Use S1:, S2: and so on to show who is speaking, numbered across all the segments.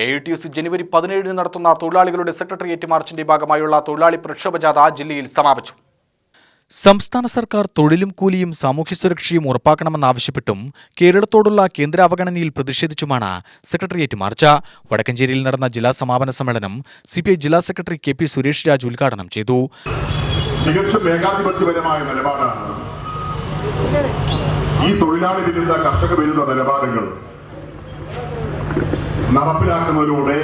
S1: AITUC ജനുവരി 17 നടത്തുന്ന തൊഴിലാളികളുടെ secretariat മാർച്ചിന്റെ ഭാഗമായുള്ള തൊഴിലാളി പ്രക്ഷോഭ ജാഥ ജില്ലയിൽ സമാപിച്ചു. സംസ്ഥാന സർക്കാർ തൊഴിലും കൂലിയും സാമൂഹ്യ സുരക്ഷയും ഉറപ്പാക്കണമെന്നാവശ്യപ്പെട്ടും കേരളത്തോടുള്ള കേന്ദ്ര അവഗണനയിൽ പ്രതിഷേധിച്ചുമാണ് സെക്രട്ടേറിയറ്റ് മാർച്ച്. വടക്കഞ്ചേരിയിൽ നടന്ന ജില്ലാ സമാപന സമ്മേളനം CPI ജില്ലാ സെക്രട്ടറി KP സുരേഷ് രാജ് ഉദ്ഘാടനം ചെയ്തു.
S2: തികച്ചും ഏകാധിപത്യപരമായ നിലപാടാണ് ഈ തൊഴിലാളി വിരുദ്ധ കർഷക വിരുദ്ധ നിലപാടുകൾ നടപ്പിലാക്കുന്നതിലൂടെ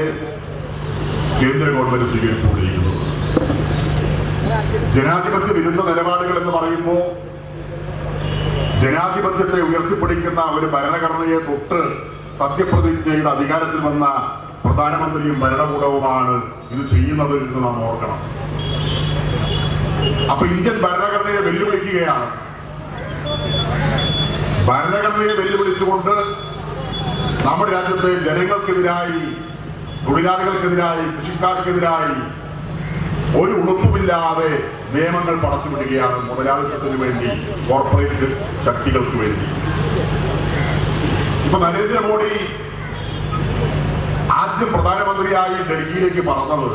S2: കേന്ദ്ര ഗവൺമെന്റ് സ്വീകരിച്ചുകൊണ്ടിരിക്കുന്നത്. ജനാധിപത്യ വിരുദ്ധ നിലപാടുകൾ എന്ന് പറയുമ്പോൾ ജനാധിപത്യത്തെ ഉയർത്തിപ്പിടിക്കുന്ന ഒരു ഭരണഘടനയെ തൊട്ട് സത്യപ്രതിജ്ഞ ചെയ്ത് അധികാരത്തിൽ വന്ന പ്രധാനമന്ത്രിയും ഭരണകൂടവുമാണ് ഇത് ചെയ്യുന്നത് എന്ന് നാം ഓർക്കണം. അപ്പൊ ഇന്ത്യൻ ഭരണഘടനയെ വെല്ലുവിളിക്കുകയാണ്. ഭരണഘടനയെ വെല്ലുവിളിച്ചുകൊണ്ട് നമ്മുടെ രാജ്യത്തെ ജനങ്ങൾക്കെതിരായി, തൊഴിലാളികൾക്കെതിരായി, കൃഷിക്കാർക്കെതിരായി ഒരു ഉണർവുമില്ലാതെ നിയമങ്ങൾ പടച്ചുവിടുകയാണ് മുതലാളിത്തത്തിന് വേണ്ടി, കോർപ്പറേറ്റ് ശക്തികൾക്ക് വേണ്ടി. ഇപ്പൊ നരേന്ദ്രമോദി ആദ്യം പ്രധാനമന്ത്രിയായി ഡൽഹിയിലേക്ക് പറഞ്ഞത്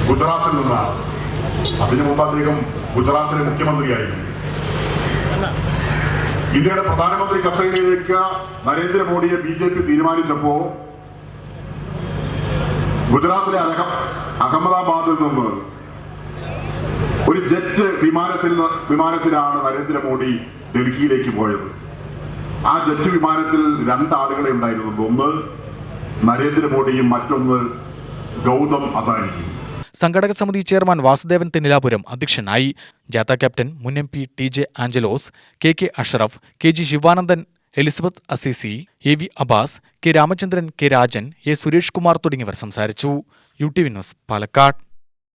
S2: ഗുജറാത്തിൽ നിന്നാണ്. അതിനു മുമ്പ് അദ്ദേഹം ഗുജറാത്തിലെ മുഖ്യമന്ത്രിയായിരുന്നു. ഇന്ത്യയുടെ പ്രധാനമന്ത്രി കസേരയിലേക്ക് നരേന്ദ്രമോദിയെ BJP തീരുമാനിച്ചപ്പോ ഗുജറാത്തിലെ അഹമ്മദാബാദിൽ നിന്ന് ഒരു ജെറ്റ് വിമാനത്തിലാണ് നരേന്ദ്രമോദി ഡൽഹിയിലേക്ക് പോയത്. ആ ജെറ്റ് വിമാനത്തിൽ 2 ആളുകളെ ഉണ്ടായിരുന്നുള്ളൂ. ഒന്ന് നരേന്ദ്രമോദിയും മറ്റൊന്ന് ഗൗതം അദാനിയും.
S1: സംഘടക സമിതി ചെയർമാൻ വാസുദേവൻ തെന്നിലാപുരം അധ്യക്ഷനായി. ജാഥ ക്യാപ്റ്റൻ മുൻ MP TJ Angelos, KK Ashraf, KG Sivanandan, Elizabeth Assisi, AV Abbas, K Ramachandran, K Rajan, A Suresh Kumar തുടങ്ങിയവർ സംസാരിച്ചു. UTV news, Palakkad.